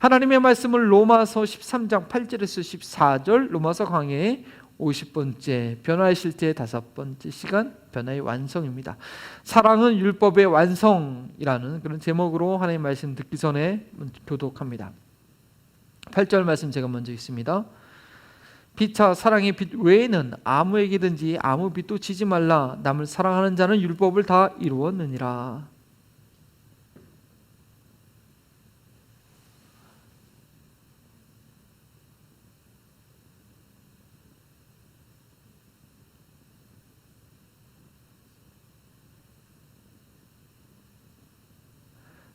하나님의 말씀을 로마서 13장 8절에서 14절, 로마서 강해의 50번째 변화의 실제 5번째 시간, 변화의 완성입니다. 사랑은 율법의 완성이라는 그런 제목으로 하나님의 말씀 듣기 전에 교독합니다. 8절 말씀 제가 먼저 읽습니다. 피차 사랑의 빛 외에는 아무에게든지 아무 빛도 지지 말라. 남을 사랑하는 자는 율법을 다 이루었느니라.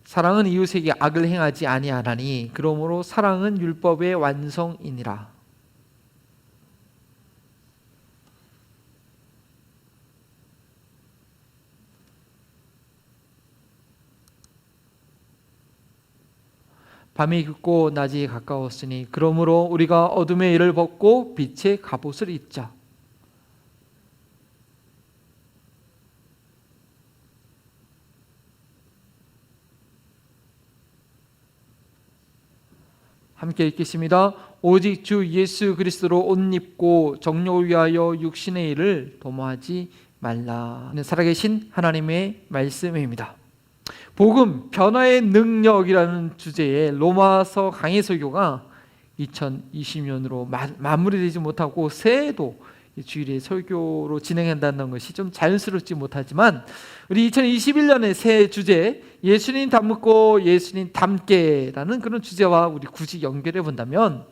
사랑은 이웃에게 악을 행하지 아니하나니 그러므로 사랑은 율법의 완성이니라. 밤이 깊고 낮이 가까웠으니 그러므로 우리가 어둠의 일을 벗고 빛의 갑옷을 입자. 함께 읽겠습니다. 오직 주 예수 그리스도로 옷 입고 정욕을 위하여 육신의 일을 도모하지 말라. 살아계신 하나님의 말씀입니다. 복음, 변화의 능력이라는 주제의 로마서 강해 설교가 2020년으로 마무리되지 못하고 새해도 주일의 설교로 진행한다는 것이 좀 자연스럽지 못하지만 우리 2021년의 새 주제 예수님 닮고 예수님 닮게라는 그런 주제와 우리 굳이 연결해 본다면,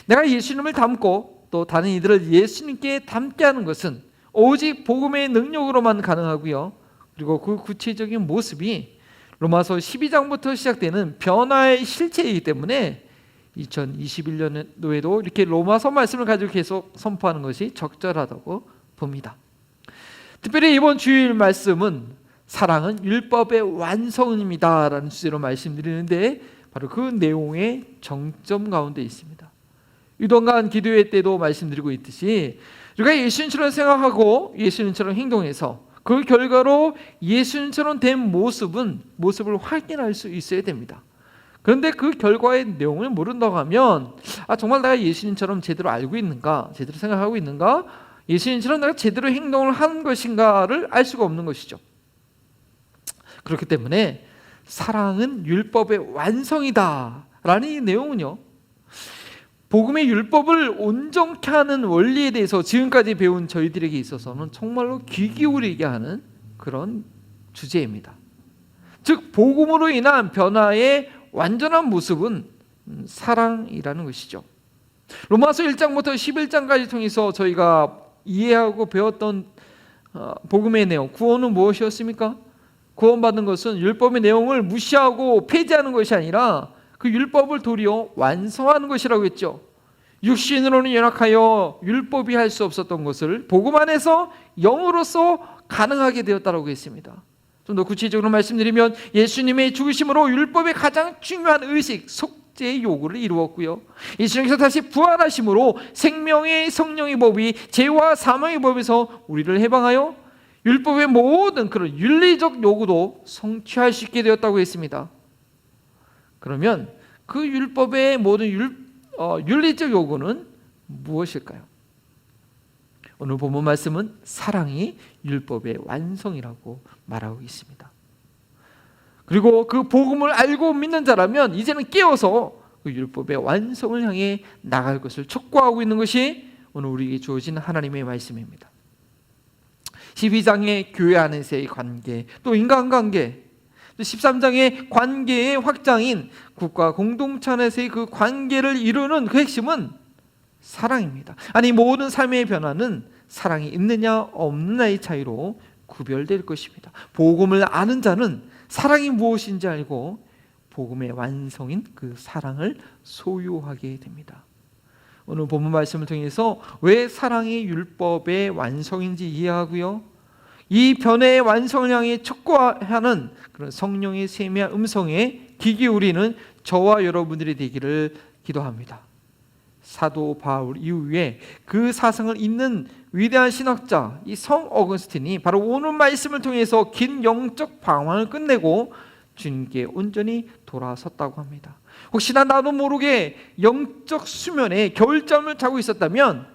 내가 예수님을 닮고 또 다른 이들을 예수님께 닮게 하는 것은 오직 복음의 능력으로만 가능하고요. 그리고 그 구체적인 모습이 로마서 12장부터 시작되는 변화의 실체이기 때문에 2021년도에도 이렇게 로마서 말씀을 가지고 계속 선포하는 것이 적절하다고 봅니다. 특별히 이번 주일 말씀은 사랑은 율법의 완성입니다 라는 주제로 말씀드리는데, 바로 그 내용의 정점 가운데 있습니다. 유동간 기도회 때도 말씀드리고 있듯이 우리가 예수님처럼 생각하고 예수님처럼 행동해서 그 결과로 예수님처럼 된 모습을 확인할 수 있어야 됩니다. 그런데 그 결과의 내용을 모른다고 하면 정말 내가 예수님처럼 제대로 알고 있는가, 제대로 생각하고 있는가, 예수님처럼 내가 제대로 행동을 하는 것인가를 알 수가 없는 것이죠. 그렇기 때문에 사랑은 율법의 완성이다 라는 이 내용은요, 복음의 율법을 온전케 하는 원리에 대해서 지금까지 배운 저희들에게 있어서는 정말로 귀 기울이게 하는 그런 주제입니다. 즉 복음으로 인한 변화의 완전한 모습은 사랑이라는 것이죠. 로마서 1장부터 11장까지 통해서 저희가 이해하고 배웠던 복음의 내용, 구원은 무엇이었습니까? 구원받는 것은 율법의 내용을 무시하고 폐지하는 것이 아니라 그 율법을 도리어 완성하는 것이라고 했죠. 육신으로는 연약하여 율법이 할 수 없었던 것을 복음 안에서 영으로서 가능하게 되었다고 했습니다. 좀 더 구체적으로 말씀드리면 예수님의 죽으심으로 율법의 가장 중요한 의식, 속죄의 요구를 이루었고요. 예수님께서 다시 부활하심으로 생명의 성령의 법이 죄와 사망의 법에서 우리를 해방하여 율법의 모든 그런 윤리적 요구도 성취할 수 있게 되었다고 했습니다. 그러면 그 율법의 모든 윤리적 요구는 무엇일까요? 오늘 본문 말씀은 사랑이 율법의 완성이라고 말하고 있습니다. 그리고 그 복음을 알고 믿는 자라면 이제는 깨어서 그 율법의 완성을 향해 나갈 것을 촉구하고 있는 것이 오늘 우리에게 주어진 하나님의 말씀입니다. 12장의 교회 안에서의 관계, 또 인간관계, 13장의 관계의 확장인 국가 공동체 안에서의 그 관계를 이루는 그 핵심은 사랑입니다. 아니 모든 삶의 변화는 사랑이 있느냐 없느냐의 차이로 구별될 것입니다. 복음을 아는 자는 사랑이 무엇인지 알고 복음의 완성인 그 사랑을 소유하게 됩니다. 오늘 본문 말씀을 통해서 왜 사랑이 율법의 완성인지 이해하고요, 이 변화의 완성을 향해 촉구하는 그런 성령의 세미한 음성에 귀 기울이는 저와 여러분들이 되기를 기도합니다. 사도 바울 이후에 그 사상을 잇는 위대한 신학자 이 성 어거스틴이 바로 오늘 말씀을 통해서 긴 영적 방황을 끝내고 주님께 온전히 돌아섰다고 합니다. 혹시나 나도 모르게 영적 수면에 겨울잠을 자고 있었다면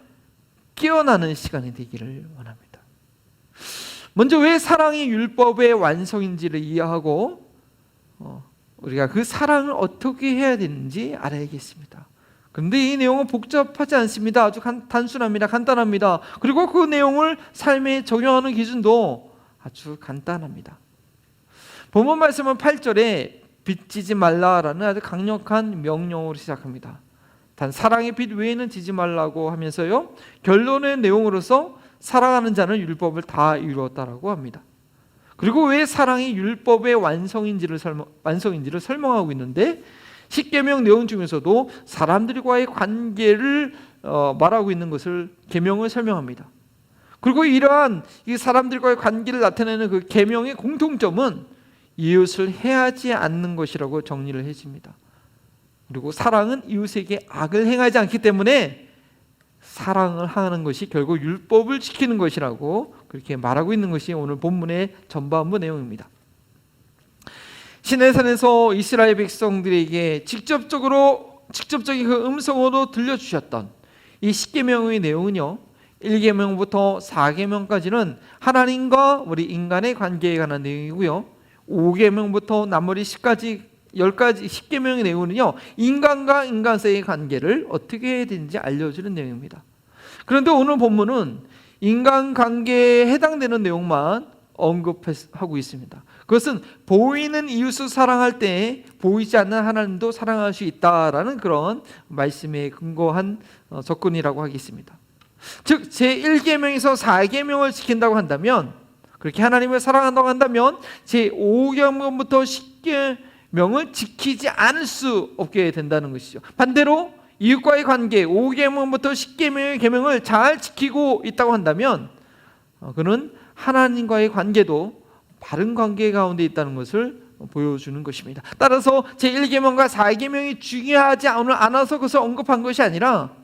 깨어나는 시간이 되기를 원합니다. 먼저 왜 사랑이 율법의 완성인지를 이해하고 우리가 그 사랑을 어떻게 해야 되는지 알아야겠습니다. 그런데 이 내용은 복잡하지 않습니다. 아주 단순합니다. 간단합니다. 그리고 그 내용을 삶에 적용하는 기준도 아주 간단합니다. 본문 말씀은 8절에 빚지지 말라라는 아주 강력한 명령으로 시작합니다. 단 사랑의 빚 외에는 지지 말라고 하면서요, 결론의 내용으로서 사랑하는 자는 율법을 다 이루었다라고 합니다. 그리고 왜 사랑이 율법의 완성인지를 설명하고 있는데, 십계명 내용 중에서도 사람들과의 관계를 말하고 있는 것을 계명을 설명합니다. 그리고 이러한 이 사람들과의 관계를 나타내는 그 계명의 공통점은 이웃을 해하지 않는 것이라고 정리를 해줍니다. 그리고 사랑은 이웃에게 악을 행하지 않기 때문에 사랑을 하는 것이 결국 율법을 지키는 것이라고 그렇게 말하고 있는 것이 오늘 본문의 전반부 내용입니다. 시내산에서 이스라엘 백성들에게 직접적인 그 음성으로 들려주셨던 이 십계명의 내용은요, 1계명부터 4계명까지는 하나님과 우리 인간의 관계에 관한 내용이고요, 5계명부터 나머지 10계명의 내용은요, 인간과 인간 사이의 관계를 어떻게 해야 되는지 알려주는 내용입니다. 그런데 오늘 본문은 인간관계에 해당되는 내용만 언급하고 있습니다. 그것은 보이는 이웃을 사랑할 때 보이지 않는 하나님도 사랑할 수 있다라는 그런 말씀에 근거한 접근이라고 하겠습니다. 즉 제1계명에서 4계명을 지킨다고 한다면, 그렇게 하나님을 사랑한다고 한다면 제5계명부터 10계명을 지키지 않을 수 없게 된다는 것이죠. 반대로 이웃과의 관계 5계명부터 10계명의 계명을 잘 지키고 있다고 한다면 그는 하나님과의 관계도 바른 관계 가운데 있다는 것을 보여주는 것입니다. 따라서 제1계명과 4계명이 중요하지 않아서 그것을 언급한 것이 아니라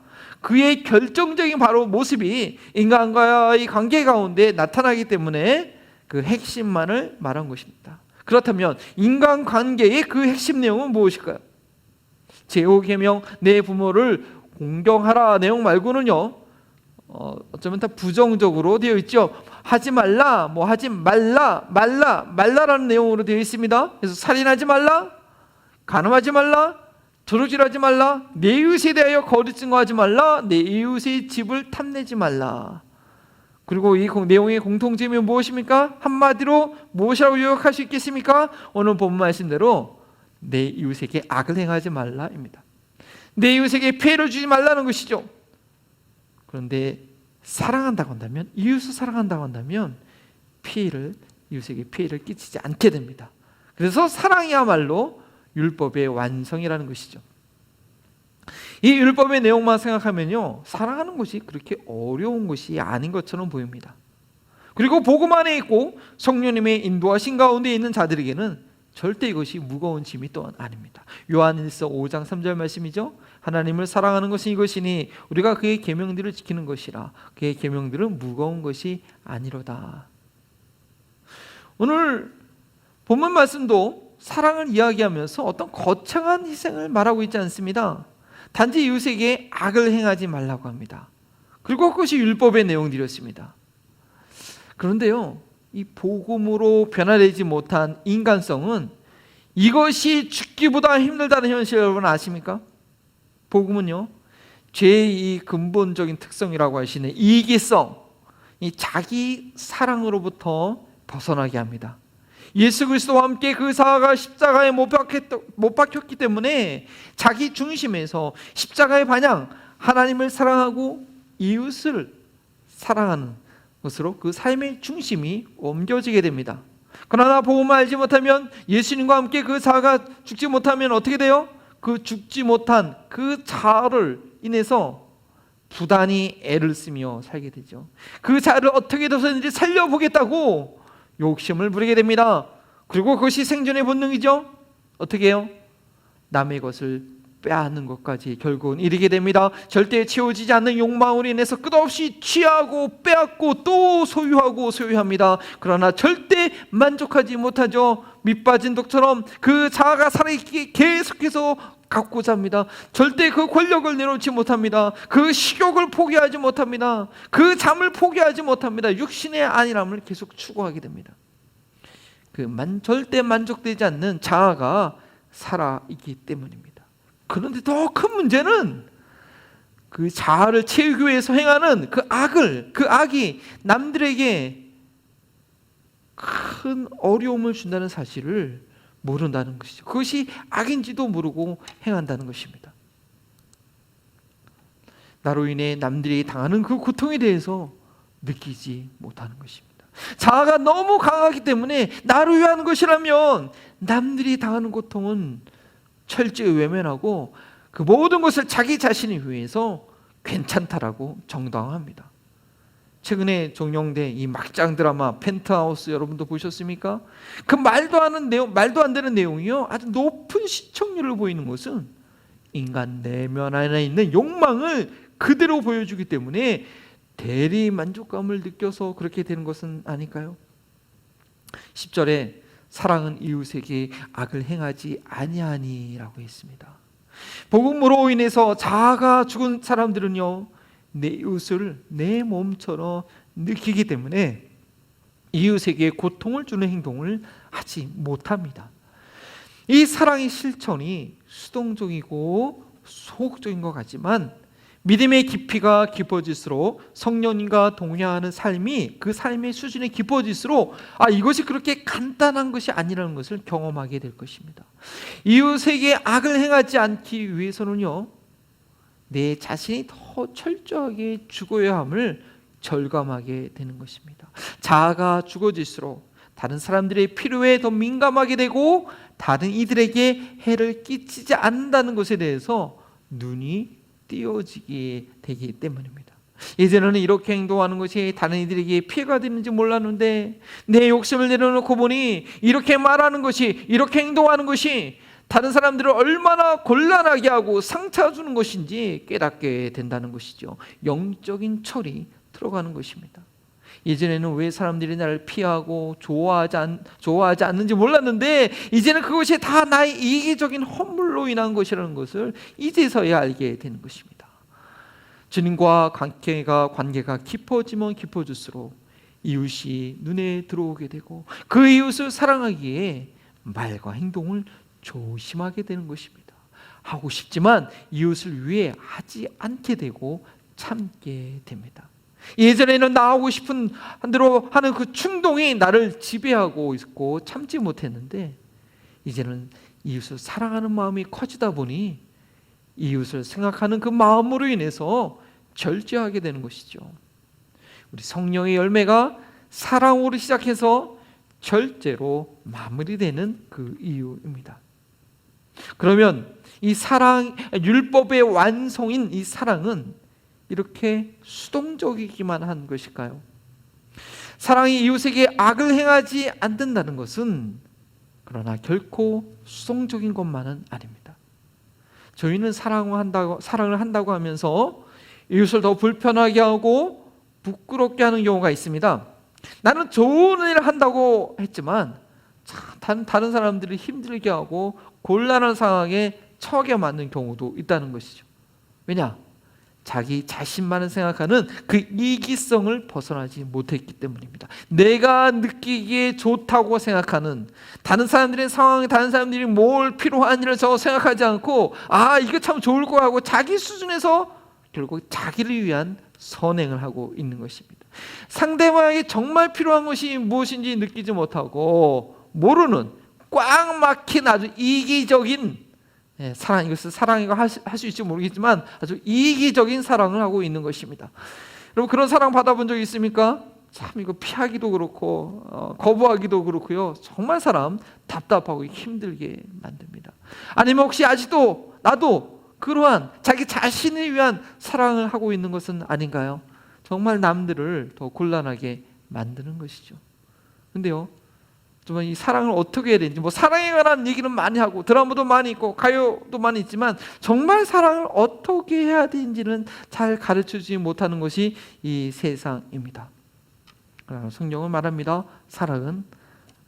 그의 결정적인 바로 모습이 인간과의 관계 가운데 나타나기 때문에 그 핵심만을 말한 것입니다. 그렇다면 인간관계의 그 핵심 내용은 무엇일까요? 제5계명 내 부모를 공경하라 내용 말고는요, 어쩌면 다 부정적으로 되어 있죠. 하지 말라, 하지 말라라는 내용으로 되어 있습니다. 그래서 살인하지 말라, 간음하지 말라, 도둑질하지 말라, 내 이웃에 대하여 거짓 증거하지 말라, 내 이웃의 집을 탐내지 말라. 그리고 이 내용의 공통점이 무엇입니까? 한마디로 무엇이라고 요약할 수 있겠습니까? 오늘 본문 말씀대로 내 이웃에게 악을 행하지 말라입니다. 내 이웃에게 피해를 주지 말라는 것이죠. 그런데 사랑한다고 한다면, 이웃을 사랑한다고 한다면 이웃에게 피해를 끼치지 않게 됩니다. 그래서 사랑이야말로 율법의 완성이라는 것이죠. 이 율법의 내용만 생각하면요, 사랑하는 것이 그렇게 어려운 것이 아닌 것처럼 보입니다. 그리고 복음 안에 있고 성령님의 인도하신 가운데 있는 자들에게는 절대 이것이 무거운 짐이 또한 아닙니다. 요한일서 5장 3절 말씀이죠. 하나님을 사랑하는 것이 이것이니 우리가 그의 계명들을 지키는 것이라. 그의 계명들은 무거운 것이 아니로다. 오늘 본문 말씀도 사랑을 이야기하면서 어떤 거창한 희생을 말하고 있지 않습니다. 단지 이웃에게 악을 행하지 말라고 합니다. 그리고 그것이 율법의 내용들이었습니다. 그런데요, 이 복음으로 변화되지 못한 인간성은 이것이 죽기보다 힘들다는 현실 여러분 아십니까? 복음은요, 죄의 이 근본적인 특성이라고 하시는 이기성, 이 자기 사랑으로부터 벗어나게 합니다. 예수 그리스도와 함께 그 사하가 십자가에 못 박혔기 때문에 자기 중심에서 십자가의 반영, 하나님을 사랑하고 이웃을 사랑하는 것으로 그 삶의 중심이 옮겨지게 됩니다. 그러나 복음을 알지 못하면, 예수님과 함께 그 자아가 죽지 못하면 어떻게 돼요? 그 죽지 못한 그 자아를 인해서 부단히 애를 쓰며 살게 되죠. 그 자아를 어떻게 해서든지 살려보겠다고 욕심을 부리게 됩니다. 그리고 그것이 생존의 본능이죠. 어떻게 해요? 남의 것을 빼앗는 것까지 결국은 이르게 됩니다. 절대 채워지지 않는 욕망으로 인해서 끝없이 취하고 빼앗고 또 소유합니다. 그러나 절대 만족하지 못하죠. 밑빠진 독처럼 그 자아가 살아있기에 계속해서 갖고자 합니다. 절대 그 권력을 내놓지 못합니다. 그 식욕을 포기하지 못합니다. 그 잠을 포기하지 못합니다. 육신의 안일함을 계속 추구하게 됩니다. 절대 만족되지 않는 자아가 살아있기 때문입니다. 그런데 더 큰 문제는 그 자아를 채우기 위해서 행하는 그 악이 남들에게 큰 어려움을 준다는 사실을 모른다는 것이죠. 그것이 악인지도 모르고 행한다는 것입니다. 나로 인해 남들이 당하는 그 고통에 대해서 느끼지 못하는 것입니다. 자아가 너무 강하기 때문에 나를 위한 것이라면 남들이 당하는 고통은 철저히 외면하고 그 모든 것을 자기 자신을 위해서 괜찮다라고 정당화합니다. 최근에 종영된 이 막장 드라마 펜트하우스 여러분도 보셨습니까? 그 말도 안 되는 내용이요, 아주 높은 시청률을 보이는 것은 인간 내면 안에 있는 욕망을 그대로 보여주기 때문에 대리 만족감을 느껴서 그렇게 되는 것은 아닐까요? 10절에 사랑은 이웃에게 악을 행하지 아니하니라고 했습니다. 복음으로 인해서 자아가 죽은 사람들은요, 내 이웃을 내 몸처럼 느끼기 때문에 이웃에게 고통을 주는 행동을 하지 못합니다. 이 사랑의 실천이 수동적이고 소극적인 것 같지만 믿음의 깊이가 깊어질수록 성령님과 동행하는 삶이 그 삶의 수준이 깊어질수록 이것이 그렇게 간단한 것이 아니라는 것을 경험하게 될 것입니다. 이웃에게 악을 행하지 않기 위해서는요, 내 자신이 더 철저하게 죽어야 함을 절감하게 되는 것입니다. 자아가 죽어질수록 다른 사람들의 필요에 더 민감하게 되고 다른 이들에게 해를 끼치지 않는다는 것에 대해서 눈이 띄어지게 되기 때문입니다. 예전에는 이렇게 행동하는 것이 다른 이들에게 피해가 되는지 몰랐는데 내 욕심을 내려놓고 보니 이렇게 말하는 것이, 이렇게 행동하는 것이 다른 사람들을 얼마나 곤란하게 하고 상처 주는 것인지 깨닫게 된다는 것이죠. 영적인 철이 들어가는 것입니다. 예전에는 왜 사람들이 나를 피하고 좋아하지 않는지 몰랐는데 이제는 그것이 다 나의 이기적인 허물로 인한 것이라는 것을 이제서야 알게 되는 것입니다. 주님과 관계가 깊어지면 깊어질수록 이웃이 눈에 들어오게 되고 그 이웃을 사랑하기에 말과 행동을 조심하게 되는 것입니다. 하고 싶지만 이웃을 위해 하지 않게 되고 참게 됩니다. 예전에는 나하고 싶은 대로 하는 그 충동이 나를 지배하고 있고 참지 못했는데 이제는 이웃을 사랑하는 마음이 커지다 보니 이웃을 생각하는 그 마음으로 인해서 절제하게 되는 것이죠. 우리 성령의 열매가 사랑으로 시작해서 절제로 마무리되는 그 이유입니다. 그러면 이 사랑, 율법의 완성인 이 사랑은 이렇게 수동적이기만 한 것일까요? 사랑이 이웃에게 악을 행하지 않는다는 것은 그러나 결코 수동적인 것만은 아닙니다. 저희는 사랑을 한다고 하면서 이웃을 더 불편하게 하고 부끄럽게 하는 경우가 있습니다. 나는 좋은 일을 한다고 했지만 다른 사람들을 힘들게 하고 곤란한 상황에 처하게 만든 경우도 있다는 것이죠. 왜냐? 자기 자신만을 생각하는 그 이기성을 벗어나지 못했기 때문입니다. 내가 느끼기에 좋다고 생각하는 다른 사람들의 상황에 다른 사람들이 뭘 필요한 일을 생각하지 않고 이거 참 좋을 거 하고 자기 수준에서 결국 자기를 위한 선행을 하고 있는 것입니다. 상대방에게 정말 필요한 것이 무엇인지 느끼지 못하고 모르는 꽉 막힌 아주 이기적인 사랑, 이것을 사랑이라고 할 수 있을지 모르겠지만 아주 이기적인 사랑을 하고 있는 것입니다. 여러분 그런 사랑 받아본 적 있습니까? 참 이거 피하기도 그렇고 거부하기도 그렇고요. 정말 사람 답답하고 힘들게 만듭니다. 아니면 혹시 아직도 나도 그러한 자기 자신을 위한 사랑을 하고 있는 것은 아닌가요? 정말 남들을 더 곤란하게 만드는 것이죠. 근데요, 정말 이 사랑을 어떻게 해야 되는지 사랑에 관한 얘기는 많이 하고 드라마도 많이 있고 가요도 많이 있지만 정말 사랑을 어떻게 해야 되는지는 잘 가르쳐주지 못하는 것이 이 세상입니다. 그러나 성경은 말합니다. 사랑은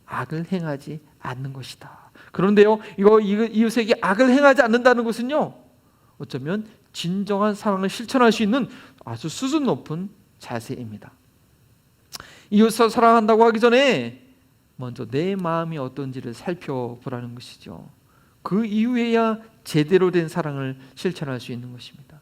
악을 행하지 않는 것이다. 그런데요, 이거 이웃에게 악을 행하지 않는다는 것은요, 어쩌면 진정한 사랑을 실천할 수 있는 아주 수준 높은 자세입니다. 이웃을 사랑한다고 하기 전에 먼저 내 마음이 어떤지를 살펴보라는 것이죠. 그 이후에야 제대로 된 사랑을 실천할 수 있는 것입니다.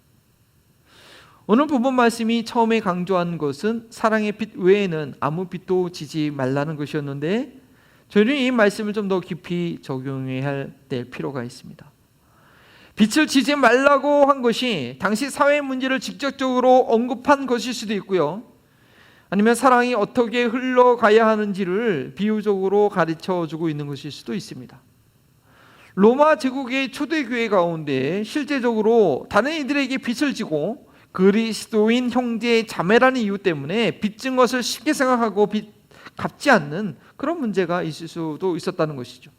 오늘 본문 말씀이 처음에 강조한 것은 사랑의 빛 외에는 아무 빛도 지지 말라는 것이었는데, 저희는 이 말씀을 좀 더 깊이 적용해야 될 필요가 있습니다. 빛을 지지 말라고 한 것이 당시 사회 문제를 직접적으로 언급한 것일 수도 있고요, 아니면 사랑이 어떻게 흘러가야 하는지를 비유적으로 가르쳐주고 있는 것일 수도 있습니다. 로마 제국의 초대교회 가운데 실제적으로 다른 이들에게 빚을 지고 그리스도인 형제 자매라는 이유 때문에 빚진 것을 쉽게 생각하고 갚지 않는 그런 문제가 있을 수도 있었다는 것이죠.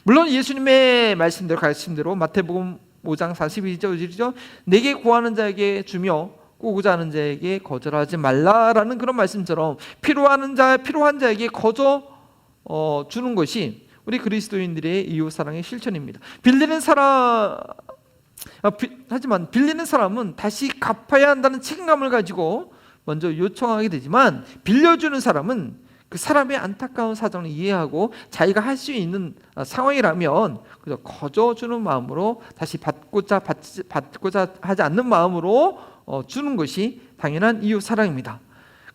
물론 예수님의 말씀대로 가르침대로 마태복음 5장 42절이죠. 내게 구하는 자에게 주며 꾸고자 하는 자에게 거절하지 말라라는 그런 말씀처럼 필요한 자에게 거저 주는 것이 우리 그리스도인들의 이웃 사랑의 실천입니다. 하지만 빌리는 사람은 다시 갚아야 한다는 책임감을 가지고 먼저 요청하게 되지만, 빌려주는 사람은 그 사람의 안타까운 사정을 이해하고 자기가 할 수 있는 상황이라면 그저 거저 주는 마음으로, 다시 받고자 하지 않는 마음으로 주는 것이 당연한 이웃 사랑입니다.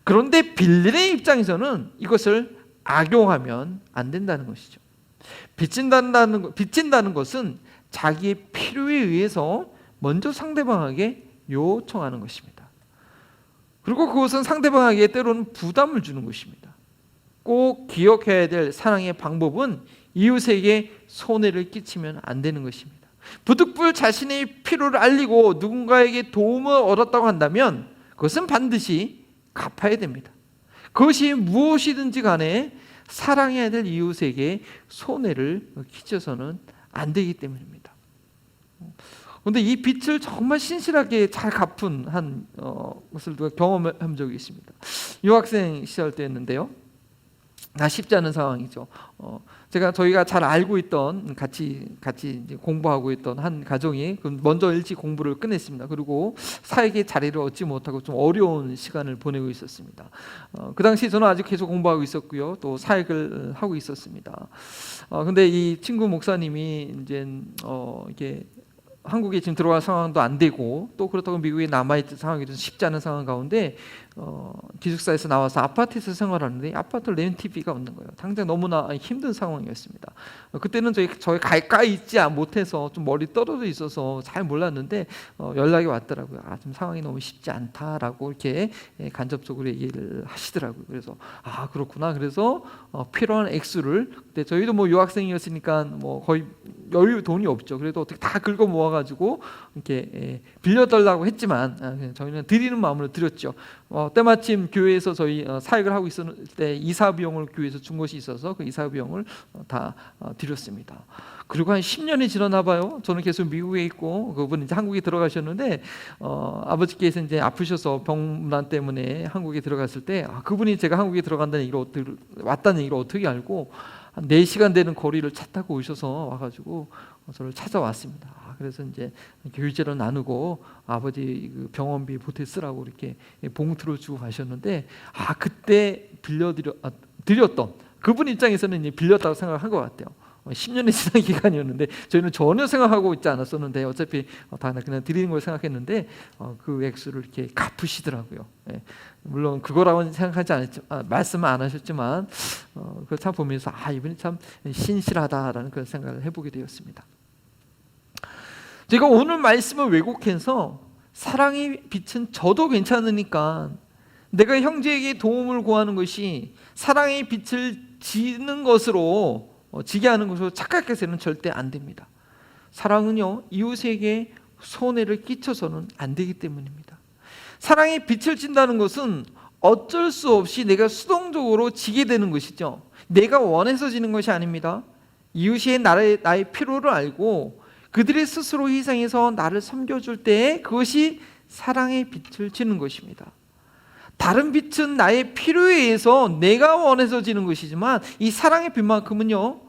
그런데 빌리는 입장에서는 이것을 악용하면 안 된다는 것이죠. 빚진다는 것은 자기의 필요에 의해서 먼저 상대방에게 요청하는 것입니다. 그리고 그것은 상대방에게 때로는 부담을 주는 것입니다. 꼭 기억해야 될 사랑의 방법은 이웃에게 손해를 끼치면 안 되는 것입니다. 부득불 자신의 필요를 알리고 누군가에게 도움을 얻었다고 한다면 그것은 반드시 갚아야 됩니다. 그것이 무엇이든지 간에 사랑해야 될 이웃에게 손해를 끼쳐서는 안 되기 때문입니다. 그런데 이 빚을 정말 신실하게 잘 갚은 것을 경험한 적이 있습니다. 유학생 시절 때였는데요, 쉽지 않은 상황이죠. 저희가 잘 알고 있던, 같이 이제 공부하고 있던 한 가정이 먼저 일찍 공부를 끝냈습니다. 그리고 사역의 자리를 얻지 못하고 좀 어려운 시간을 보내고 있었습니다. 그 당시 저는 아직 계속 공부하고 있었고요, 또 사역을 하고 있었습니다. 근데 이 친구 목사님이 이제 이게 한국에 지금 들어갈 상황도 안 되고, 또 그렇다고 미국에 남아있는 상황이 좀 쉽지 않은 상황 가운데 기숙사에서 나와서 아파트에서 생활하는데 아파트 렌트비가 없는 거예요. 당장 너무나 힘든 상황이었습니다. 그때는 저희 가까이 있지 못해서 좀 멀리 떨어져 있어서 잘 몰랐는데 연락이 왔더라고요. 좀 상황이 너무 쉽지 않다라고 이렇게 간접적으로 얘기를 하시더라고요. 그래서 그렇구나. 그래서 필요한 액수를, 그때 저희도 뭐 유학생이었으니까 뭐 거의 돈이 없죠. 그래도 어떻게 다 긁어 모아가지고 이렇게 빌려달라고 했지만 저희는 드리는 마음으로 드렸죠. 때마침 교회에서 저희 사역을 하고 있었을 때 이사 비용을 교회에서 준 것이 있어서 그 이사 비용을 다 드렸습니다. 그리고 한 10년이 지났나 봐요. 저는 계속 미국에 있고 그분은 이제 한국에 들어가셨는데 아버지께서 이제 아프셔서 병난 때문에 한국에 들어갔을 때 그분이 제가 한국에 들어간다는 얘기를 왔다는 얘기를 어떻게 알고 한 4시간 되는 거리를 차 타고 오셔서 와가지고 저를 찾아왔습니다. 그래서 이제 교제를 나누고 아버지 그 병원비 보태 쓰라고 이렇게 봉투를 주고 가셨는데 그때 드렸던 그분 입장에서는 이제 빌렸다고 생각한 것 같아요. 10년이 지난 기간이었는데 저희는 전혀 생각하고 있지 않았었는데 어차피 다 그냥 드리는 걸 생각했는데 그 액수를 이렇게 갚으시더라고요. 물론 그거라고는 생각하지 않았지만 말씀은 안 하셨지만 그걸 참 보면서 이분이 참 신실하다라는 그런 생각을 해보게 되었습니다. 제가 오늘 말씀을 왜곡해서 사랑의 빛은 저도 괜찮으니까 내가 형제에게 도움을 구하는 것이 사랑의 빛을 지는 것으로 지게 하는 것으로 착각해서는 절대 안 됩니다. 사랑은요, 이웃에게 손해를 끼쳐서는 안 되기 때문입니다. 사랑의 빛을 진다는 것은 어쩔 수 없이 내가 수동적으로 지게 되는 것이죠. 내가 원해서 지는 것이 아닙니다. 이웃이 나의 필요를 알고 그들이 스스로 희생해서 나를 섬겨줄 때 그것이 사랑의 빛을 지는 것입니다. 다른 빛은 나의 필요에 의해서 내가 원해서 지는 것이지만 이 사랑의 빛만큼은요,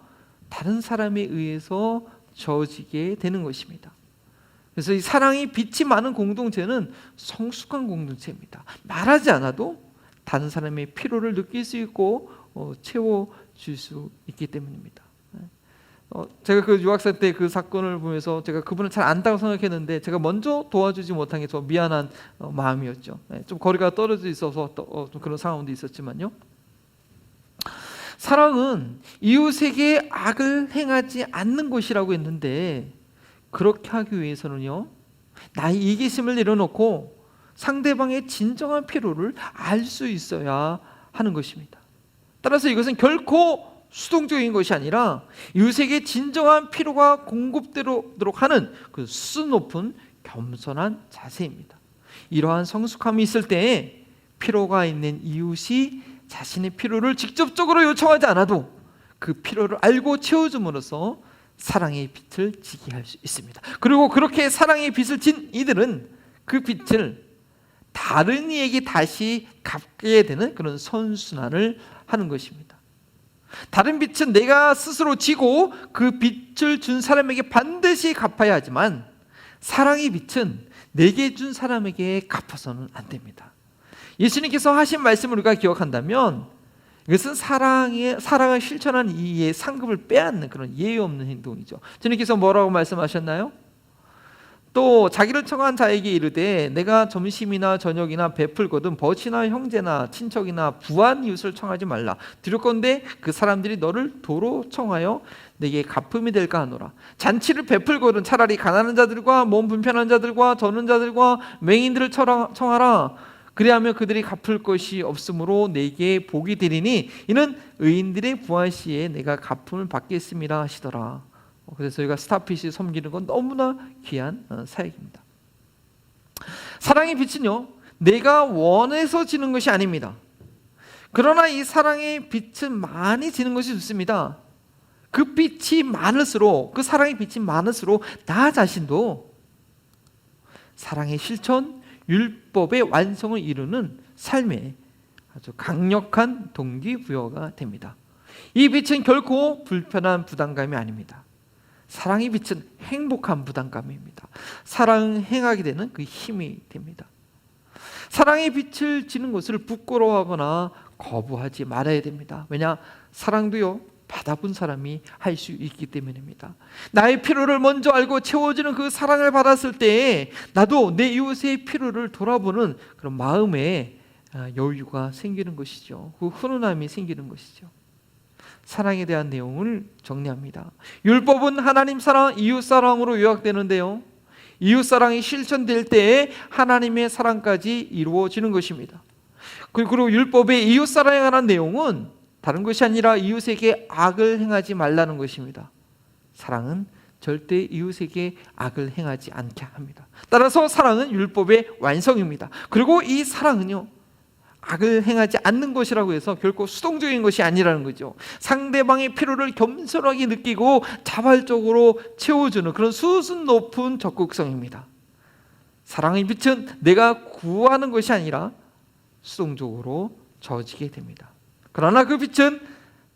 다른 사람에 의해서 저어지게 되는 것입니다. 그래서 이 사랑이 빛이 많은 공동체는 성숙한 공동체입니다. 말하지 않아도 다른 사람의 필요를 느낄 수 있고 채워줄 수 있기 때문입니다. 제가 그 유학생 때 그 사건을 보면서 제가 그분을 잘 안다고 생각했는데 제가 먼저 도와주지 못한 게 좀 미안한 마음이었죠. 좀 거리가 떨어져 있어서 좀 그런 상황도 있었지만요. 사랑은 이웃에게 악을 행하지 않는 것이라고 했는데, 그렇게 하기 위해서는요, 나의 이기심을 내려놓고 상대방의 진정한 필요를 알 수 있어야 하는 것입니다. 따라서 이것은 결코 수동적인 것이 아니라 이웃에게 진정한 필요가 공급되도록 하는 그 수준 높은 겸손한 자세입니다. 이러한 성숙함이 있을 때에 필요가 있는 이웃이 자신의 필요를 직접적으로 요청하지 않아도 그 필요를 알고 채워줌으로써 사랑의 빛을 지게 할 수 있습니다. 그리고 그렇게 사랑의 빛을 진 이들은 그 빛을 다른 이에게 다시 갚게 되는 그런 선순환을 하는 것입니다. 다른 빛은 내가 스스로 지고 그 빛을 준 사람에게 반드시 갚아야 하지만, 사랑의 빛은 내게 준 사람에게 갚아서는 안 됩니다. 예수님께서 하신 말씀을 우리가 기억한다면 이것은 사랑을 실천한 이의 상급을 빼앗는 그런 예의 없는 행동이죠. 주님께서 뭐라고 말씀하셨나요? 또 자기를 청한 자에게 이르되 내가 점심이나 저녁이나 베풀거든 벗이나 형제나 친척이나 부한 이웃을 청하지 말라. 두렵건대 그 사람들이 너를 도로 청하여 내게 갚음이 될까 하노라. 잔치를 베풀거든 차라리 가난한 자들과 몸 불편한 자들과 저는 자들과 맹인들을 청하라. 그리하면 그들이 갚을 것이 없으므로 내게 복이 되리니 이는 의인들의 부활 시에 내가 갚음을 받겠습니다 하시더라. 그래서 저희가 스타핏이 섬기는 건 너무나 귀한 사역입니다. 사랑의 빛은요, 내가 원해서 지는 것이 아닙니다. 그러나 이 사랑의 빛은 많이 지는 것이 좋습니다. 그 빛이 많을수록, 그 사랑의 빛이 많을수록 나 자신도 사랑의 실천, 율법의 완성을 이루는 삶에 아주 강력한 동기부여가 됩니다. 이 빛은 결코 불편한 부담감이 아닙니다. 사랑의 빛은 행복한 부담감입니다. 사랑을 행하게 되는 그 힘이 됩니다. 사랑의 빛을 지는 것을 부끄러워하거나 거부하지 말아야 됩니다. 왜냐? 사랑도요, 받아본 사람이 할 수 있기 때문입니다. 나의 필요를 먼저 알고 채워주는 그 사랑을 받았을 때에 나도 내 이웃의 필요를 돌아보는 그런 마음의 여유가 생기는 것이죠. 그 훈훈함이 생기는 것이죠. 사랑에 대한 내용을 정리합니다. 율법은 하나님 사랑, 이웃 사랑으로 요약되는데요, 이웃 사랑이 실천될 때에 하나님의 사랑까지 이루어지는 것입니다. 그리고 율법의 이웃 사랑에 관한 내용은 다른 것이 아니라 이웃에게 악을 행하지 말라는 것입니다. 사랑은 절대 이웃에게 악을 행하지 않게 합니다. 따라서 사랑은 율법의 완성입니다. 그리고 이 사랑은요, 악을 행하지 않는 것이라고 해서 결코 수동적인 것이 아니라는 거죠. 상대방의 필요를 겸손하게 느끼고 자발적으로 채워주는 그런 수준 높은 적극성입니다. 사랑의 빛은 내가 구하는 것이 아니라 수동적으로 져지게 됩니다. 그러나 그 빛은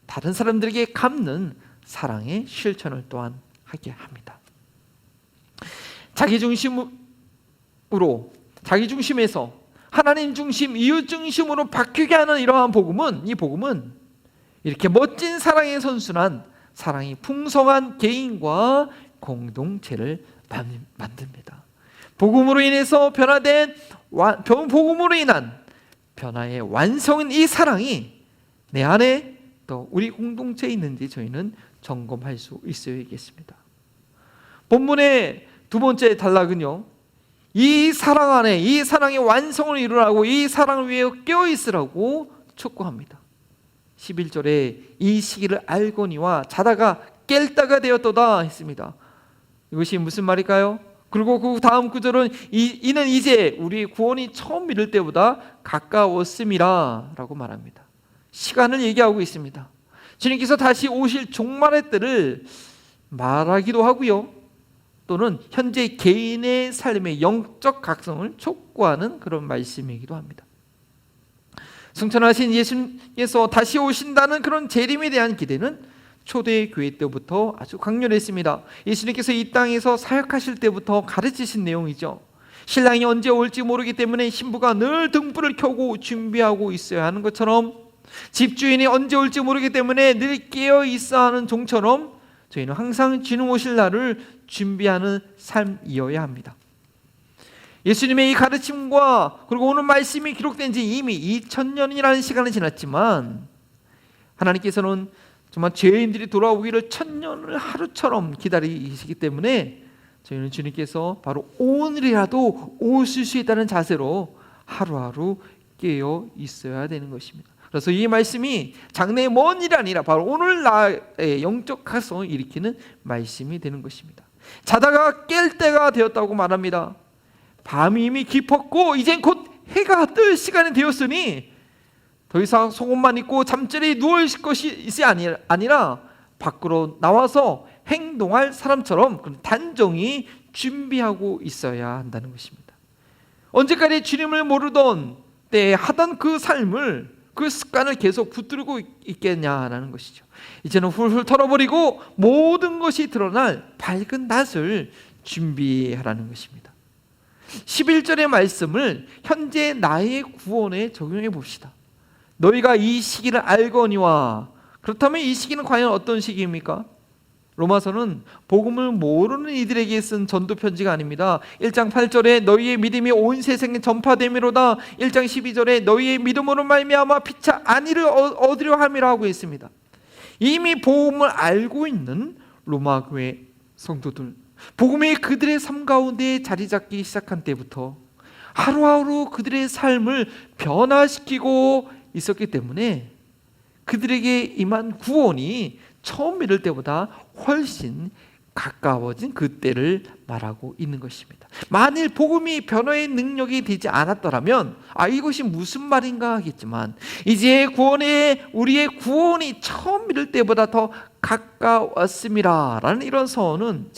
다른 사람들에게 갚는 사랑의 실천을 또한 하게 합니다. 자기 중심에서 하나님 중심, 이웃 중심으로 바뀌게 하는 이러한 복음은, 이 복음은 이렇게 멋진 사랑의 선순환, 사랑이 풍성한 개인과 공동체를 만듭니다. 복음으로 인해서 복음으로 인한 변화의 완성인 이 사랑이 내 안에 또 우리 공동체에 있는지 저희는 점검할 수 있어야겠습니다. 본문의 두 번째 단락은요, 이 사랑 안에 이 사랑의 완성을 이루라고, 이 사랑을 위해 깨어있으라고 촉구합니다. 11절에 이 시기를 알거니와 자다가 깰다가 되었도다 했습니다. 이것이 무슨 말일까요? 그리고 그 다음 구절은 이는 이제 우리 구원이 처음 이룰 때보다 가까웠음이라 라고 말합니다. 시간을 얘기하고 있습니다. 주님께서 다시 오실 종말의 때를 말하기도 하고요, 또는 현재 개인의 삶의 영적 각성을 촉구하는 그런 말씀이기도 합니다. 승천하신 예수님께서 다시 오신다는 그런 재림에 대한 기대는 초대교회 때부터 아주 강렬했습니다. 예수님께서 이 땅에서 사역하실 때부터 가르치신 내용이죠. 신랑이 언제 올지 모르기 때문에 신부가 늘 등불을 켜고 준비하고 있어야 하는 것처럼, 집주인이 언제 올지 모르기 때문에 늘 깨어 있어야 하는 종처럼 저희는 항상 주님 오실 날을 준비하는 삶이어야 합니다. 예수님의 이 가르침과 그리고 오늘 말씀이 기록된 지 이미 2000년이라는 시간이 지났지만 하나님께서는 정말 죄인들이 돌아오기를 1000년을 하루처럼 기다리시기 때문에 저희는 주님께서 바로 오늘이라도 오실 수 있다는 자세로 하루하루 깨어 있어야 되는 것입니다. 그래서 이 말씀이 장래의 먼 일이 아니라 바로 오늘날의 영적 가성을 일으키는 말씀이 되는 것입니다. 자다가 깰 때가 되었다고 말합니다. 밤이 이미 깊었고 이젠 곧 해가 뜰 시간이 되었으니 더 이상 속옷만 입고 잠자리에 누워 있을 것이 아니라 밖으로 나와서 행동할 사람처럼 단정히 준비하고 있어야 한다는 것입니다. 언제까지 주님을 모르던 때에 하던 그 삶을, 그 습관을 계속 붙들고 있겠냐라는 것이죠. 이제는 훌훌 털어버리고 모든 것이 드러날 밝은 낯을 준비하라는 것입니다. 11절의 말씀을 현재 나의 구원에 적용해 봅시다. 너희가 이 시기를 알거니와. 그렇다면 이 시기는 과연 어떤 시기입니까? 로마서는 복음을 모르는 이들에게 쓴 전도 편지가 아닙니다. 1장 8절에 너희의 믿음이 온 세상에 전파됨이로다. 1장 12절에 너희의 믿음으로 말미암아 피차 안위를 얻으려 함이라고 했습니다. 이미 복음을 알고 있는 로마 교회 성도들, 복음이 그들의 삶 가운데 자리 잡기 시작한 때부터 하루하루 그들의 삶을 변화시키고 있었기 때문에 그들에게 임한 구원이 처음 믿을 때보다 훨씬 가까워진 그때를 말하고 있는 것입니다. 만일 복음이 변화의 능력이 되지 않았더라면 이것이 무슨 말인가 하겠지만, 이제 우리의 구원이 처음 믿을 때보다 더 가까웠습니다 라는 이런 선언은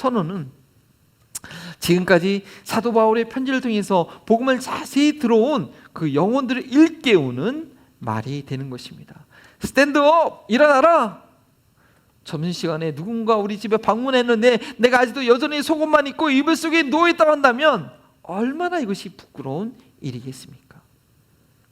지금까지 사도 바울의 편지를 통해서 복음을 자세히 들어온 그 영혼들을 일깨우는 말이 되는 것입니다. 스탠드업! 일어나라! 점심시간에 누군가 우리 집에 방문했는데 내가 아직도 여전히 속옷만 입고 이불 속에 누워있다고 한다면 얼마나 이것이 부끄러운 일이겠습니까?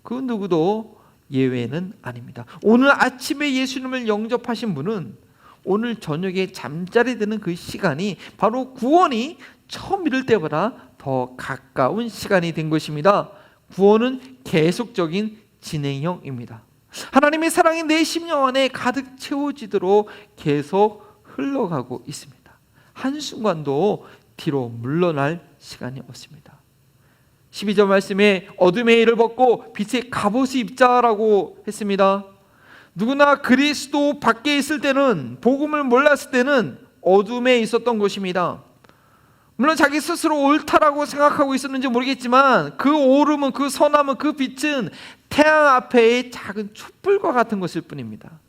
그 누구도 예외는 아닙니다. 오늘 아침에 예수님을 영접하신 분은 오늘 저녁에 잠자리 드는 그 시간이 바로 구원이 처음 믿을 때보다 더 가까운 시간이 된 것입니다. 구원은 계속적인 진행형입니다. 하나님의 사랑이 내 심령 안에 가득 채워지도록 계속 흘러가고 있습니다. 한순간도 뒤로 물러날 시간이 없습니다. 12절 말씀에 어둠의 일을 벗고 빛의 갑옷을 입자라고 했습니다. 누구나 그리스도 밖에 있을 때는, 복음을 몰랐을 때는 어둠에 있었던 것입니다. 물론 자기 스스로 옳다라고 생각하고 있었는지 모르겠지만 그 오름은, 그 선함은, 그 빛은 태양 앞에의 작은 촛불과 같은 것일 뿐입니다.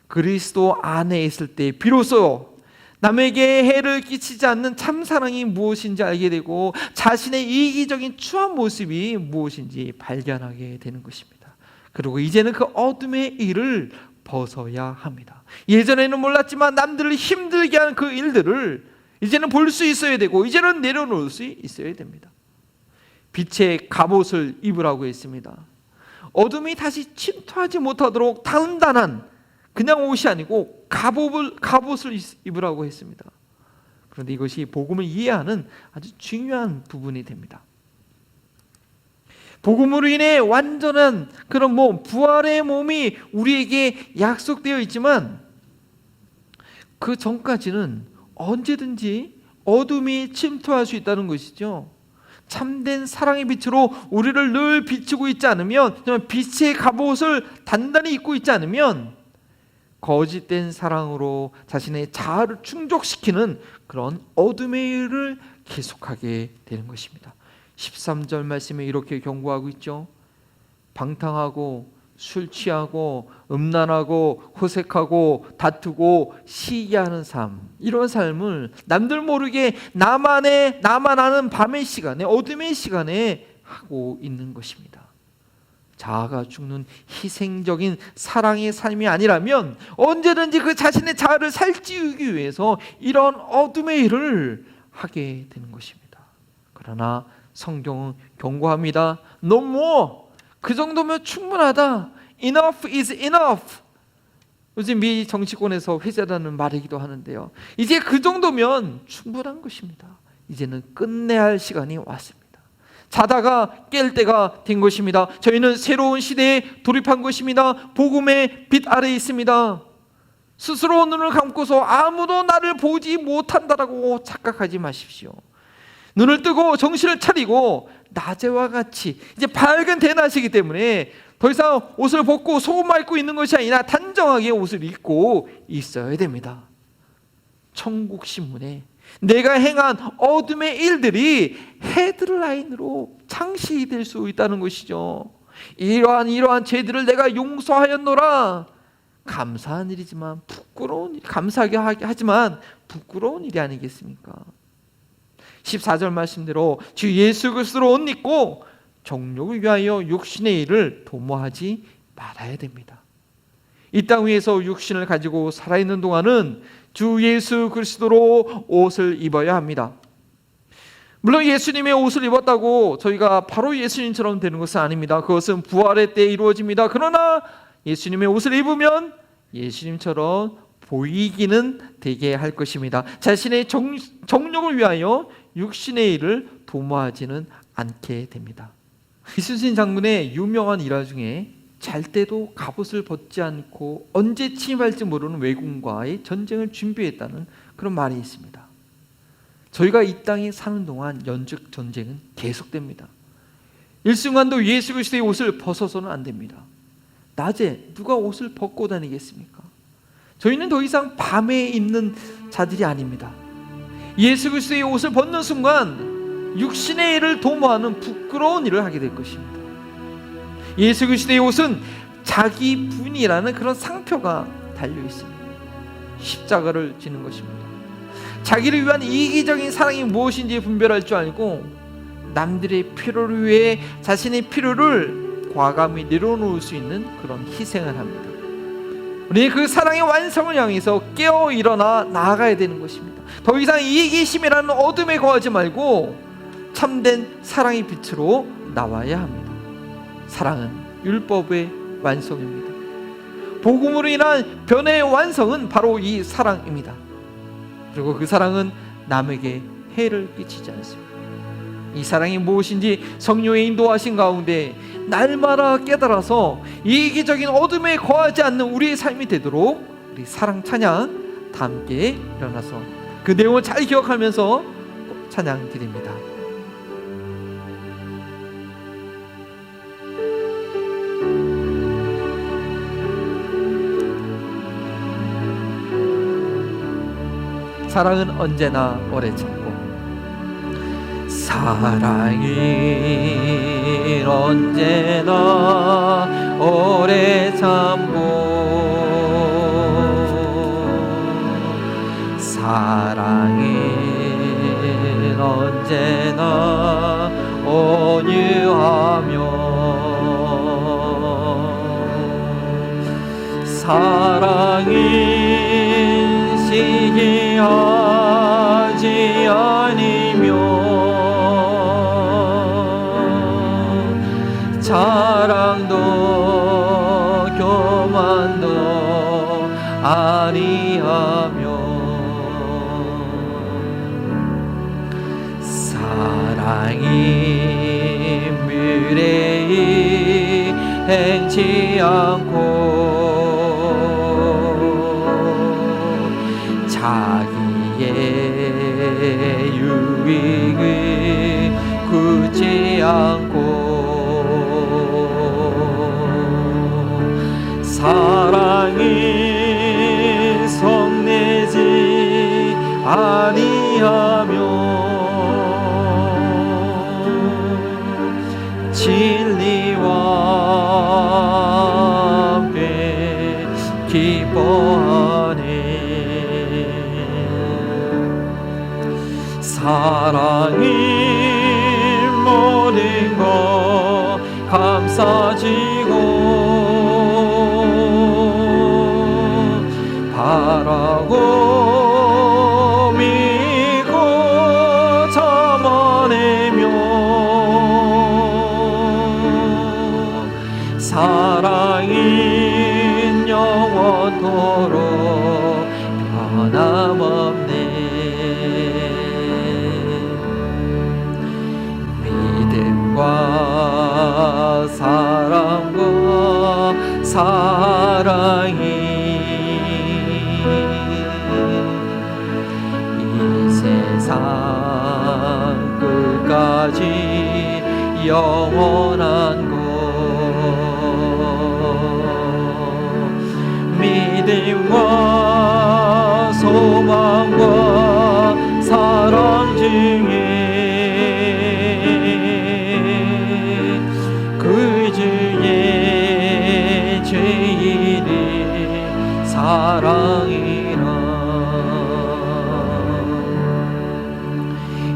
그리스도 안에 있을 때 비로소 남에게 해를 끼치지 않는 참사랑이 무엇인지 알게 되고 자신의 이기적인 추한 모습이 무엇인지 발견하게 되는 것입니다. 그리고 이제는 그 어둠의 일을 벗어야 합니다. 예전에는 몰랐지만 남들을 힘들게 하는 그 일들을 이제는 볼 수 있어야 되고 이제는 내려놓을 수 있어야 됩니다. 빛의 갑옷을 입으라고 했습니다. 어둠이 다시 침투하지 못하도록 단단한 그냥 옷이 아니고 갑옷을 입으라고 했습니다. 그런데 이것이 복음을 이해하는 아주 중요한 부분이 됩니다. 복음으로 인해 완전한 그런 부활의 몸이 우리에게 약속되어 있지만 그 전까지는 언제든지 어둠이 침투할 수 있다는 것이죠. 참된 사랑의 빛으로 우리를 늘 비추고 있지 않으면, 빛의 갑옷을 단단히 입고 있지 않으면 거짓된 사랑으로 자신의 자아를 충족시키는 그런 어둠의 일을 계속하게 되는 것입니다. 13절 말씀에 이렇게 경고하고 있죠. 방탕하고 술 취하고 음란하고 호색하고 다투고 시기하는 삶, 이런 삶을 남들 모르게 나만 아는 밤의 시간에, 어둠의 시간에 하고 있는 것입니다. 자아가 죽는 희생적인 사랑의 삶이 아니라면 언제든지 그 자신의 자아를 살찌우기 위해서 이런 어둠의 일을 하게 되는 것입니다. 그러나 성경은 경고합니다. No more. 그 정도면 충분하다. Enough is enough. 요즘 미 정치권에서 회자라는 말이기도 하는데요. 이제 그 정도면 충분한 것입니다. 이제는 끝내야 할 시간이 왔습니다. 자다가 깰 때가 된 것입니다. 저희는 새로운 시대에 돌입한 것입니다. 복음의 빛 아래에 있습니다. 스스로 눈을 감고서 아무도 나를 보지 못한다라고 착각하지 마십시오. 눈을 뜨고 정신을 차리고 낮에와 같이 이제 밝은 대낮이기 때문에 더 이상 옷을 벗고 속옷만 입고 있는 것이 아니라 단정하게 옷을 입고 있어야 됩니다. 천국 신문에 내가 행한 어둠의 일들이 헤드라인으로 창시될 수 있다는 것이죠. 이러한 죄들을 내가 용서하였노라. 감사한 일이지만 부끄러운 일, 감사하게 하지만 부끄러운 일이 아니겠습니까? 14절 말씀대로 주 예수 그리스도로 옷 입고 정욕을 위하여 육신의 일을 도모하지 말아야 됩니다. 이 땅 위에서 육신을 가지고 살아있는 동안은 주 예수 그리스도로 옷을 입어야 합니다. 물론 예수님의 옷을 입었다고 저희가 바로 예수님처럼 되는 것은 아닙니다. 그것은 부활의 때 이루어집니다. 그러나 예수님의 옷을 입으면 예수님처럼 보이기는 되게 할 것입니다. 자신의 정욕을 위하여 육신의 일을 도모하지는 않게 됩니다. 이순신 장군의 유명한 일화 중에 잘 때도 갑옷을 벗지 않고 언제 침입할지 모르는 외국과의 전쟁을 준비했다는 그런 말이 있습니다. 저희가 이 땅에 사는 동안 연적 전쟁은 계속됩니다. 일순간도 예수 그리스도의 옷을 벗어서는 안 됩니다. 낮에 누가 옷을 벗고 다니겠습니까? 저희는 더 이상 밤에 입는 자들이 아닙니다. 예수 그리스도의 옷을 벗는 순간 육신의 일을 도모하는 부끄러운 일을 하게 될 것입니다. 예수 그리스도의 옷은 자기 분이라는 그런 상표가 달려 있습니다. 십자가를 지는 것입니다. 자기를 위한 이기적인 사랑이 무엇인지 분별할 줄 알고 남들의 필요를 위해 자신의 필요를 과감히 내려놓을 수 있는 그런 희생을 합니다. 우리 그 사랑의 완성을 향해서 깨어 일어나 나아가야 되는 것입니다. 더 이상 이기심이라는 어둠에 거하지 말고 참된 사랑의 빛으로 나와야 합니다. 사랑은 율법의 완성입니다. 복음으로 인한 변화의 완성은 바로 이 사랑입니다. 그리고 그 사랑은 남에게 해를 끼치지 않습니다. 이 사랑이 무엇인지 성령의 인도하신 가운데 날마다 깨달아서 이기적인 어둠에 거하지 않는 우리의 삶이 되도록 우리 사랑 찬양 다 함께 일어나서 그 내용을 잘 기억하면서 찬양 드립니다. 사랑은 언제나 오래 참고 사랑이 언제나 오래 참고 사랑이 언제나 온유하며 사랑이 시기하지 아니며 자랑도 교만도 아니하며 사랑이 미래에 행치 않고 자기의 유익을 굳지 않고 사랑이 성내지 아니하며 진리와 함께 기뻐하네 사랑이 모든 것 감싸지고 바라고 믿고 참아내며 사랑인 영원토록 변함없네. 믿음과 사랑과 사랑이 이 세상 끝까지 영원한 것. 믿음과 소망과 사랑 중에 그 중에 제일이 사랑이라.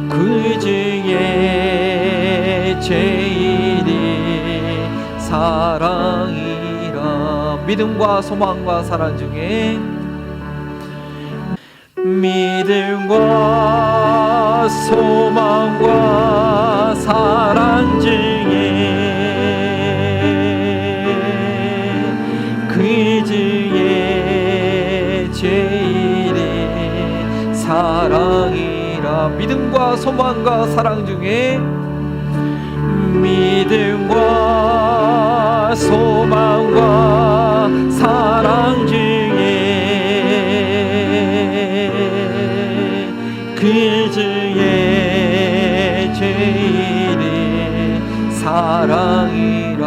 그 중에 제일이 사랑이라. 믿음과 소망과 사랑 중에 믿음과 소망과 사랑 중에 그 중에 제일이 사랑이라. 믿음과 소망과 사랑 중에 믿음과 소망과 사랑 중에 그 중에 제일이 사랑이라.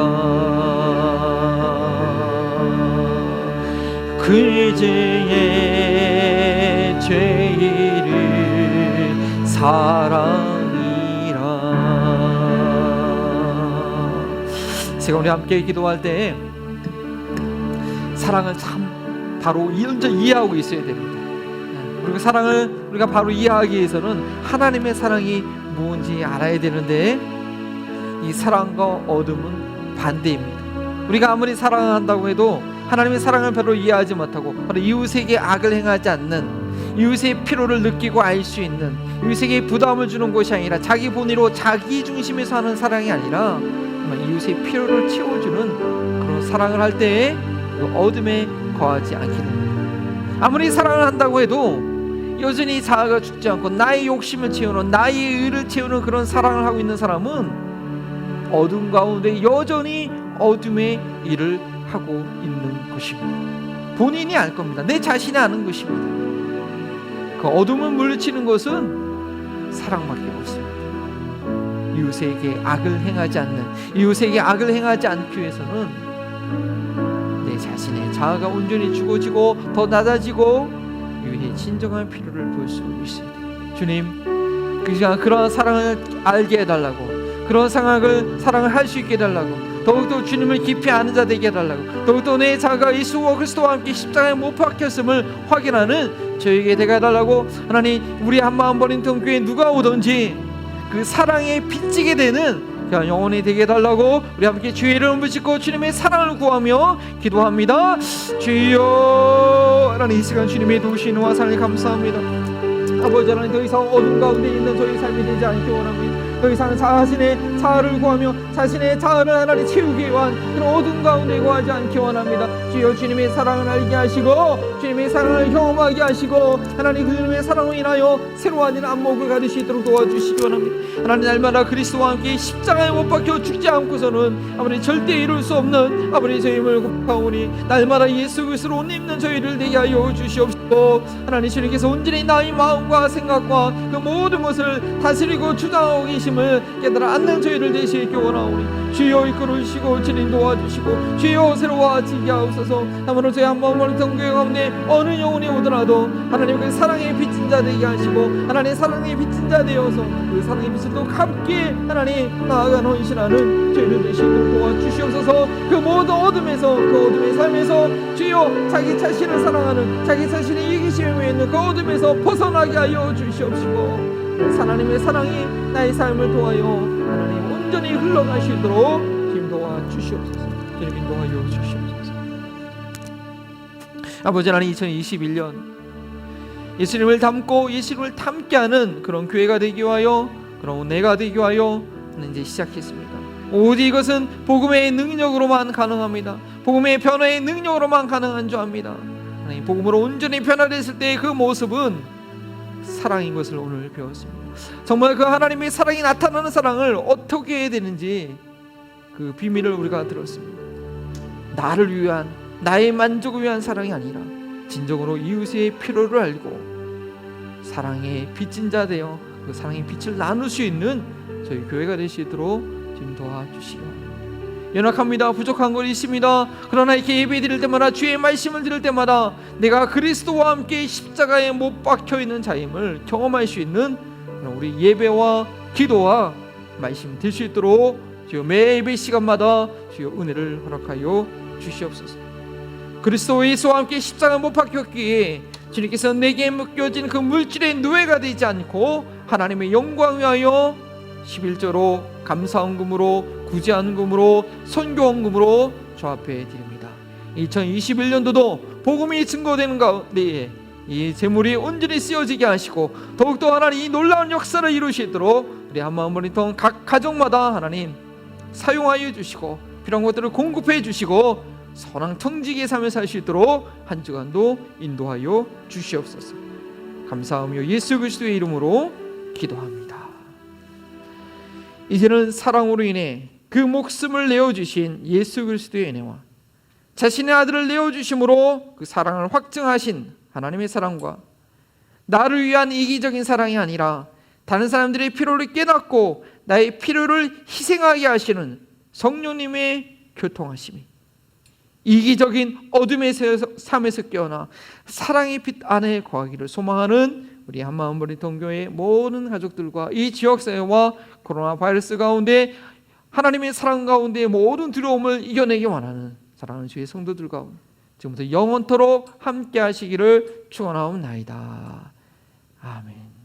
그 중에 제일이 사랑이라. 제가 우리 함께 기도할 때 사랑을 참 바로 먼저 이해하고 있어야 됩니다. 그리고 사랑을 우리가 바로 이해하기 위해서는 하나님의 사랑이 무엇인지 알아야 되는데, 이 사랑과 어둠은 반대입니다. 우리가 아무리 사랑한다고 해도 하나님의 사랑을 바로 이해하지 못하고 바로 이웃에게 악을 행하지 않는, 이웃의 필요를 느끼고 알 수 있는, 이웃에게 부담을 주는 것이 아니라 자기 본의로 자기 중심에서 하는 사랑이 아니라 이웃의 필요를 채워주는 그런 사랑을 할 때에 어둠에 거하지 않게 됩니다. 아무리 사랑을 한다고 해도 여전히 자아가 죽지 않고 나의 욕심을 채우는, 나의 의를 채우는 그런 사랑을 하고 있는 사람은 어둠 가운데 여전히 어둠의 일을 하고 있는 것입니다. 본인이 알 겁니다. 내 자신이 아는 것입니다. 그 어둠을 물리치는 것은 사랑밖에 없습니다. 이웃에게 악을 행하지 않는, 이웃에게 악을 행하지 않기 위해서는 내 자신의 자아가 온전히 죽어지고 더 낮아지고 이웃의 진정한 필요를 볼 수 있어야 돼요. 주님, 그 시간 그런 사랑을 알게 해달라고, 그런 사랑을 할 수 있게 해달라고, 더욱더 주님을 깊이 아는 자 되게 해달라고, 더욱더 내 자아가 예수와 그리스도와 함께 십자가에 못 박혔음을 확인하는 저에게 되게 해달라고. 하나님, 우리 한마음 버린 통교에 누가 오든지 그 사랑에 빚지게 되는 영혼이 되게 해달라고 우리 함께 주의 이름을 붙이고 주님의 사랑을 구하며 기도합니다. 주여, 하나님 이 시간 주님의 도우시는 와 사랑에 감사합니다. 아버지 하나님, 더 이상 어둠 가운데 있는 저희 삶이 되지 않기 원합니다. 더 이상 자신의 자아를 구하며 자신의 자아를 하나님 채우기 위한 그런 어둠 가운데 구하지 않기 원합니다. 주여, 주님의 사랑을 알게 하시고 주님의 사랑을 경험하게 하시고 하나님 그 주님의 사랑으로 인하여 새로워진 안목을 가질 수 있도록 도와주시기 원합니다. 하나님, 날마다 그리스도와 함께 십자가에 못 박혀 죽지 않고서는 아버지 절대 이룰 수 없는 아버지 저희를 고파오니 날마다 예수 그리스도로 옷 입는 저희를 되게 하여 주시옵시고, 하나님 주님께서 온전히 나의 마음과 생각과 그 모든 것을 다스리고 주장하고 계심을 깨달아 앉는 저희를 되시기 원하오니 주여 이끌어 주시고 주님 도와주시고 주여 새로워지게 하옵소서. 아무로 저희 한번 머리 통교회 가운데 어느 영혼이 오더라도 하나님 그 사랑의 빚진 자 되게 하시고 하나님 사랑의 빚진 자 되어서 그 사랑의 빚을 또 갚게 하나님 나아가 헌신하는 저희를 되시고 도와주시옵소서. 그 모든 어둠에서, 그 어둠의 삶에서 주여 자기 자신을 사랑하는, 자기 자신의 이기심에 있는 그 어둠에서 벗어나게 하여 주시옵시고 하나님의 사랑이 나의 삶을 도하여 하나님 온전히 흘러가시도록 주님 도와주시옵소서. 주님 인도하여 주시옵소서. 아버지 하나님, 2021년 예수님을 닮고 예수님을 닮게하는 그런 교회가 되기 위하여, 그런 은혜가 되기 위하여 이제 시작했습니다. 오직 이것은 복음의 능력으로만 가능합니다. 복음의 변화의 능력으로만 가능한 줄 압니다. 하나님, 복음으로 온전히 변화됐을 때의 그 모습은 사랑인 것을 오늘 배웠습니다. 정말 그 하나님의 사랑이 나타나는 사랑을 어떻게 해야 되는지 그 비밀을 우리가 들었습니다. 나를 위한, 나의 만족을 위한 사랑이 아니라 진정으로 이웃의 필요를 알고 사랑의 빚진 자 되어 그 사랑의 빛을 나눌 수 있는 저희 교회가 될 수 있도록 지금 도와주시기 바랍니다. 연약합니다. 부족한 것이 있습니다. 그러나 이렇게 예배 드릴 때마다, 주의 말씀을 들을 때마다 내가 그리스도와 함께 십자가에 못 박혀 있는 자임을 경험할 수 있는 우리 예배와 기도와 말씀 될 수 있도록 주여 매 예배 시간마다 주여 은혜를 허락하여 주시옵소서. 그리스도 예수와 함께 십자가에 못 박혔기에 주님께서 내게 묶여진 그 물질의 노예가 되지 않고 하나님의 영광 위하여 11조로 감사헌금으로, 구제헌금으로, 선교헌금으로 주 앞에 드립니다. 2021년도도 복음이 증거되는 가운데 이 재물이 온전히 쓰여지게 하시고 더욱더 하나님 이 놀라운 역사를 이루시도록 우리 한마음버리통 각 가정마다 하나님 사용하여 주시고 필요한 것들을 공급해 주시고 선한 청지기의 삶을 살 수 있도록 한 주간도 인도하여 주시옵소서. 감사하며 예수 그리스도의 이름으로 기도합니다. 이제는 사랑으로 인해 그 목숨을 내어주신 예수 그리스도의 은혜와 자신의 아들을 내어주심으로 그 사랑을 확증하신 하나님의 사랑과 나를 위한 이기적인 사랑이 아니라 다른 사람들의 필요를 깨닫고 나의 필요를 희생하게 하시는 성령님의 교통하심이 이기적인 어둠의 삶에서 깨어나 사랑의 빛 안에 거하기를 소망하는 우리 한마음버린 동교회 모든 가족들과 이 지역사회와 코로나 바이러스 가운데 하나님의 사랑 가운데 모든 두려움을 이겨내기 원하는 사랑하는 주의 성도들 가운데 지금부터 영원토록 함께 하시기를 축원하옵나이다. 아멘.